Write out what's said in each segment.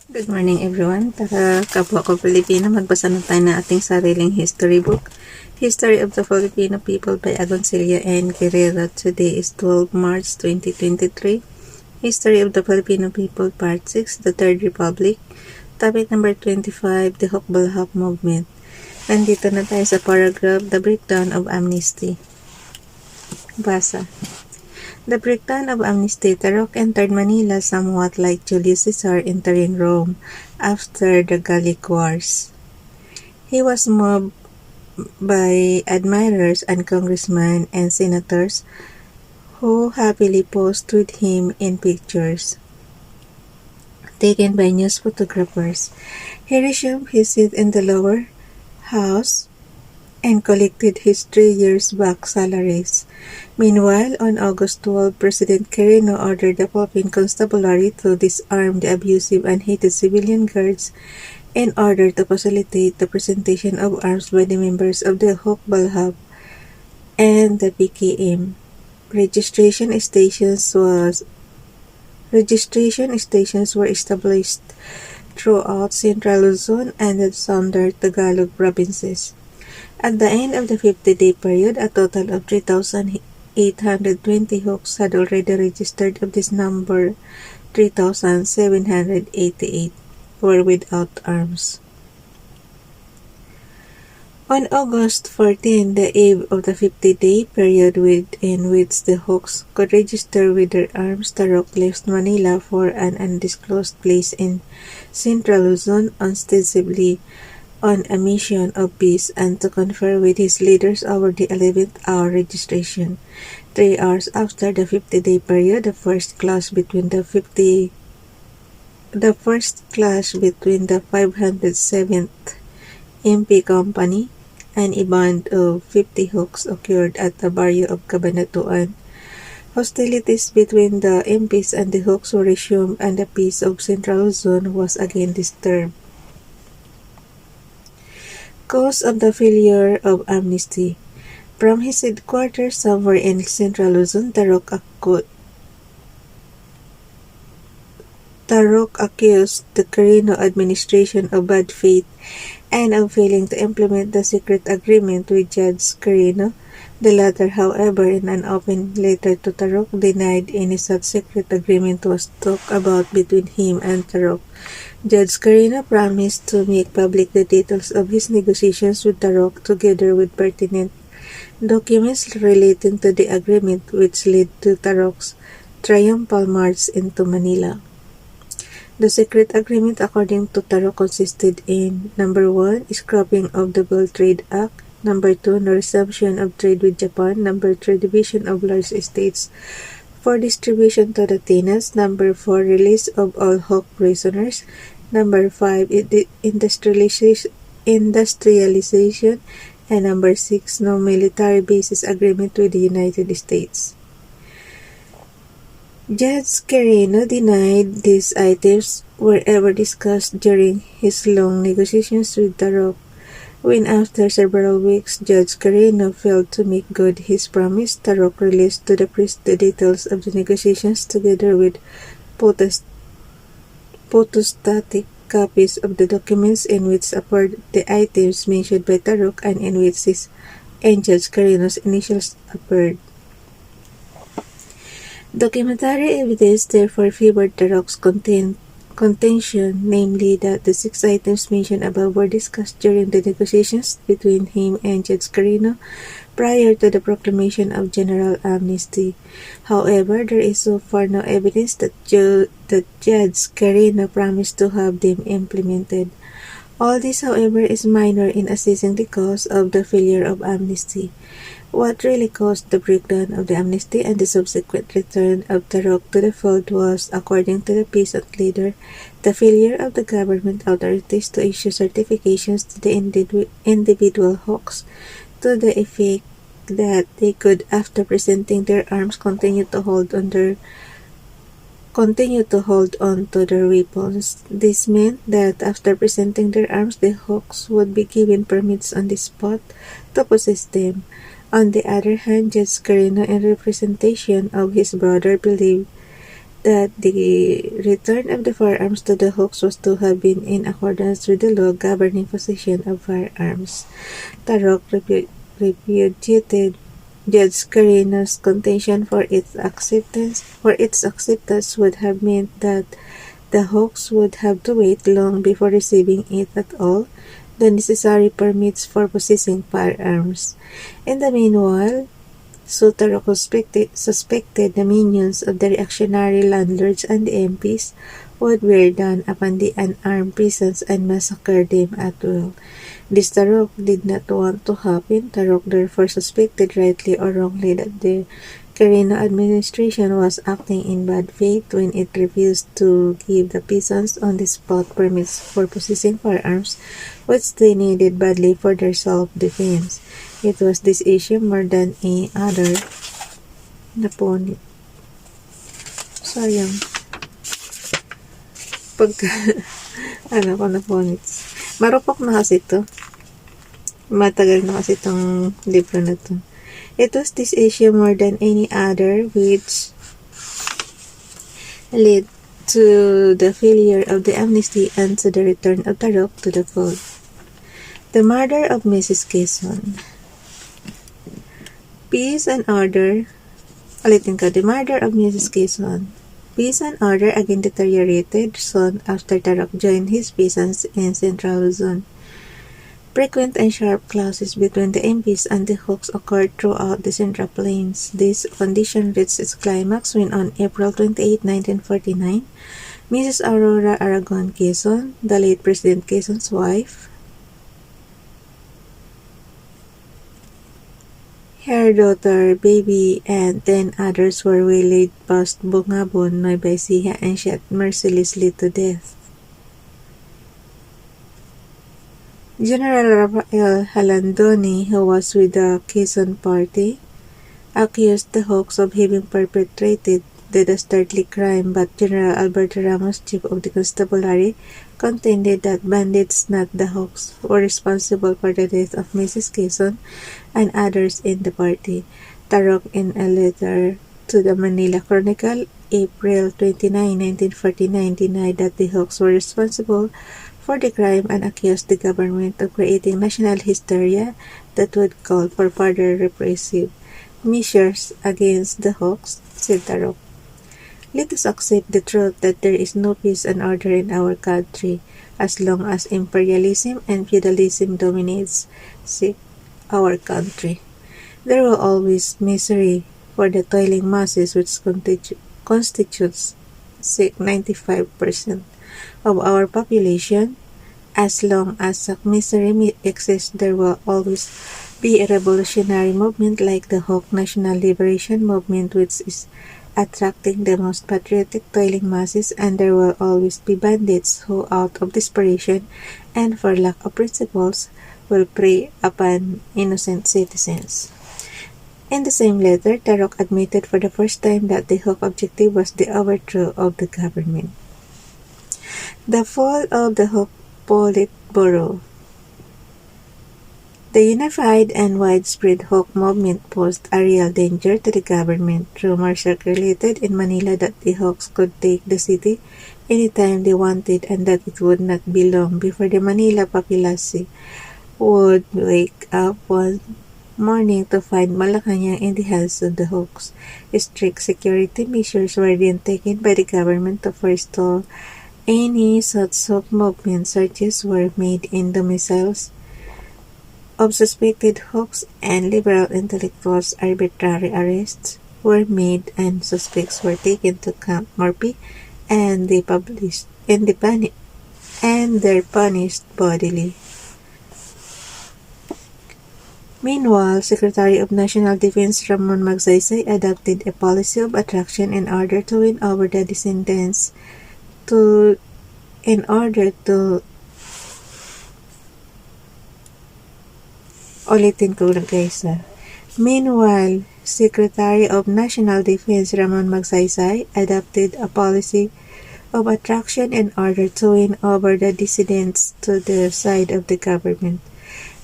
Good morning everyone. Tara, kapwa ko Filipino, magbasa na tayo ng ating sariling history book. History of the Filipino People by Agoncillo and Guerrero. Today is 12 March 2023. History of the Filipino People Part 6, The Third Republic. Topic number 25, The HUKBALAHAP Movement. Nandito na tayo sa paragraph, The Breakdown of Amnesty. Basa. The Breakdown of Amnesty. Tarok entered Manila somewhat like Julius Caesar entering Rome after the Gallic Wars. He was mobbed by admirers and congressmen and senators who happily posed with him in pictures taken by news photographers. He resumed his seat in the lower house and collected his 3 years back salaries. Meanwhile, on August 12, President Guerrero ordered the Philippine Constabulary to disarm the abusive and hated civilian guards in order to facilitate the presentation of arms by the members of the HUKBALAHAP and the PKM. Registration stations were established throughout Central Luzon and the Southern Tagalog provinces. At the end of the 50-day period, a total of 3,820 hooks had already registered. Of this number, 3,788 were without arms. On August 14, the eve of the 50-day period within which the hooks could register with their arms, Tarok left Manila for an undisclosed place in Central Luzon, ostensibly on a mission of peace and to confer with his leaders over the 11th hour registration. 3 hours after the 50-day period, the first clash between the 507th MP Company and a band of 50 hooks occurred at the barrio of Cabanatuan. Hostilities between the MPs and the hooks were resumed and the peace of Central Luzon was again disturbed. Cause of the failure of amnesty. From his headquarters somewhere in Central Luzon, Tarok accused the Guerrero administration of bad faith and of failing to implement the secret agreement with Judge Guerrero. The latter, however, in an open letter to Tarok, denied any such secret agreement was talked about between him and Tarok. Judge Guerrero promised to make public the details of his negotiations with Tarok together with pertinent documents relating to the agreement, which led to Tarok's triumphal march into Manila. The secret agreement, according to Tarok, consisted in number 1, scrapping of the Gold Trade Act, number 2, no resumption of trade with Japan, number 3, division of large estates for distribution to the tenants, number 4, release of all Huk prisoners, number 5, industrialization, and number 6, no military bases agreement with the United States. Judge Guerrero denied these items were ever discussed during his long negotiations with Tarok. When after several weeks Judge Guerrero failed to make good his promise, Tarok released to the press the details of the negotiations together with photostatic copies of the documents in which appeared the items mentioned by Tarok and in which his and Judge Guerrero's initials appeared. Documentary evidence therefore favored Tarok's contention, namely that the 6 items mentioned above were discussed during the negotiations between him and Judge Guerrero prior to the proclamation of general amnesty. However, there is so far no evidence that Judge Guerrero promised to have them implemented. All this, however, is minor in assessing the cause of the failure of amnesty. What really caused the breakdown of the amnesty and the subsequent return of Tarok to the fold was, according to the peasant leader, the failure of the government authorities to issue certifications to the individual hooks to the effect that they could, after presenting their arms, continue to hold on to their weapons. This meant that after presenting their arms, the hooks would be given permits on the spot to possess them. On the other hand, Judge Guerrero, in representation of his brother, believed that the return of the firearms to the Huks was to have been in accordance with the law governing possession of firearms. Tarok repudiated Judge Guerrero's contention for its acceptance would have meant that the Huks would have to wait long before receiving it at all, the necessary permits for possessing firearms. In the meanwhile, Sutarok suspected the minions of the reactionary landlords and the MPs would bear down upon the unarmed peasants and massacre them at will. This Tarok did not want to happen. Tarok therefore suspected, rightly or wrongly, that the Guerrero administration was acting in bad faith when it refused to give the peasants on the spot permits for possessing firearms, which they needed badly for their self-defense. It was this issue more than any other napunit. Sayang. Pagka, ko napunit. Marupok na kasi ito. Matagal na kasi itong libro na ito. It was this issue more than any other which led to the failure of the amnesty and to the return of Tarok to the fold. The murder of Mrs. Quezon. Peace and order. The murder of Mrs. Quezon. Peace and order again deteriorated soon after Tarok joined his peasants in Central Luzon. Frequent and sharp clashes between the MPs and the Huks occurred throughout the Central Plains. This condition reached its climax when on April 28, 1949, Mrs. Aurora Aragon Quezon, the late President Quezon's wife, her daughter, baby, and 10 others were waylaid past Bungabon, Nueva Ecija, and shot mercilessly to death. General Rafael Halandoni, who was with the Quezon party, accused the Huks of having perpetrated the dastardly crime, but General Alberto Ramos, chief of the constabulary, contended that bandits, not the Huks, were responsible for the death of Mrs. Quezon and others in the party. Tarok, in a letter to the Manila Chronicle, April 29, 1949, denied that the Huks were responsible for the crime and accused the government of creating national hysteria that would call for further repressive measures against the Huks, said Tarok. Let us accept the truth that there is no peace and order in our country as long as imperialism and feudalism dominates our country. There will always be misery for the toiling masses, which constitutes 95% of our population. As long as such misery exists, there will always be a revolutionary movement like the Huk National Liberation Movement, which is attracting the most patriotic toiling masses, and there will always be bandits who, out of desperation and for lack of principles, will prey upon innocent citizens. In the same letter, Tarok admitted for the first time that the Huk objective was the overthrow of the government. The fall of the Huk Politburo. The unified and widespread Huk movement posed a real danger to the government. Rumors circulated in Manila that the Huks could take the city anytime they wanted and that it would not be long before the Manila populace would wake up one morning to find Malacanang in the hands of the Huks. Strict security measures were then taken by the government to forestall any such Huk movement. Searches were made in domiciles of suspected Huks, and liberal intellectuals. Arbitrary arrests were made and suspects were taken to Camp Morphy and they're punished bodily. Meanwhile, Secretary of National Defense Ramon Magsaysay adopted a policy of attraction in order to win over the dissidents Meanwhile, Secretary of National Defense Ramon Magsaysay adopted a policy of attraction in order to win over the dissidents to the side of the government.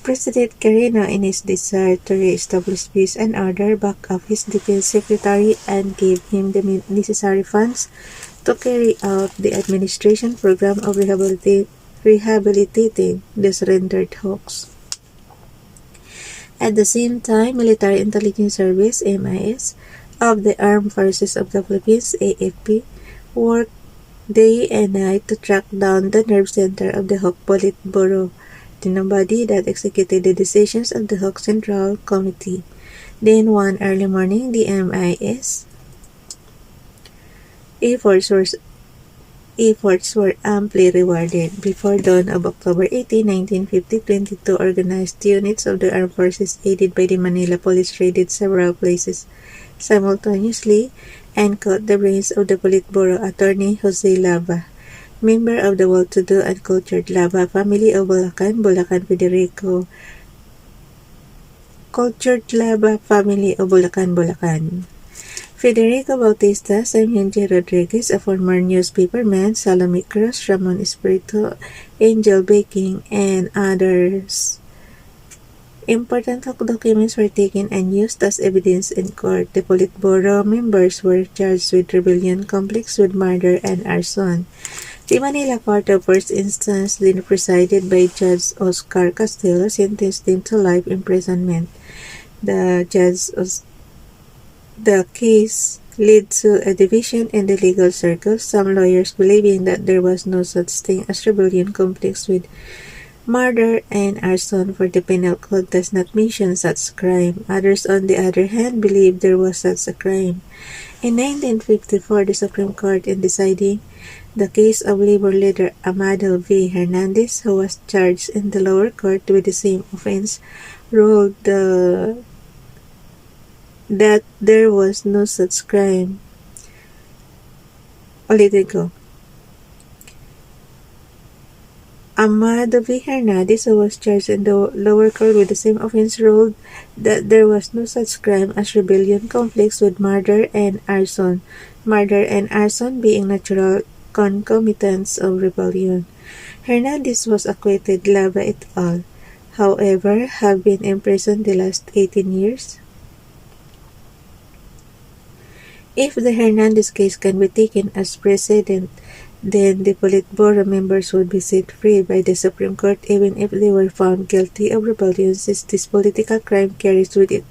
President Guerrero, in his desire to re-establish peace and order, backed up his defense secretary and gave him the necessary funds to carry out the administration program of rehabilitating the surrendered Huks. At the same time, Military Intelligence Service (MIS) of the Armed Forces of the Philippines (AFP) worked day and night to track down the nerve center of the Huk Politburo, the body that executed the decisions of the Huk Central Committee. Then one early morning, the MIS efforts were amply rewarded. Before dawn of October 18, 1950, 22 organized units of the armed forces aided by the Manila Police raided several places simultaneously and caught the brains of the Politburo attorney Jose Lava, member of the well-to-do and cultured Lava family of Bulacan, Federico. Cultured Lava family of Bulacan. Federico Bautista, Samuel J. Rodriguez, a former newspaperman, Salome Cruz, Ramon Espiritu, Angel Baking, and others. Important documents were taken and used as evidence in court. The Politburo members were charged with rebellion, complex with murder, and arson. The Manila Court of First Instance, then presided by Judge Oscar Castillo, sentenced them to life imprisonment. The case led to a division in the legal circles, some lawyers believing that there was no such thing as rebellion complex with murder and arson, for the penal code does not mention such crime. Others, on the other hand, believed there was such a crime. In 1954, the Supreme Court, in deciding the case of labor leader Amado V. Hernandez, who was charged in the lower court with the same offense, ruled that there was no such crime. Amado V. Hernandez, who was charged in the lower court with the same offense, ruled that there was no such crime as rebellion complex with murder and arson being natural concomitants of rebellion. Hernandez was acquitted. Lava et al., however, have been imprisoned the last 18 years. If the Hernandez case can be taken as precedent, then the Politburo members would be set free by the Supreme Court even if they were found guilty of rebellion, since this political crime carries with it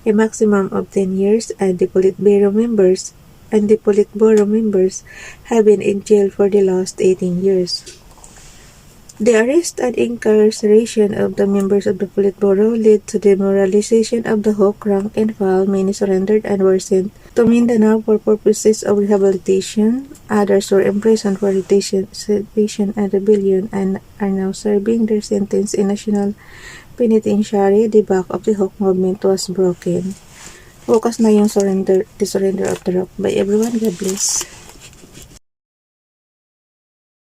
a maximum of 10 years, and the Politburo members have been in jail for the last 18 years. The arrest and incarceration of the members of the Politburo led to demoralization of the Huk rank and file. Many surrendered and were sent to Mindanao for purposes of rehabilitation. Others were imprisoned for sedition and rebellion and are now serving their sentence in National Penitentiary. The back of the Huk movement was broken. Bukas na yung the surrender of the Huk. Bye everyone. God bless.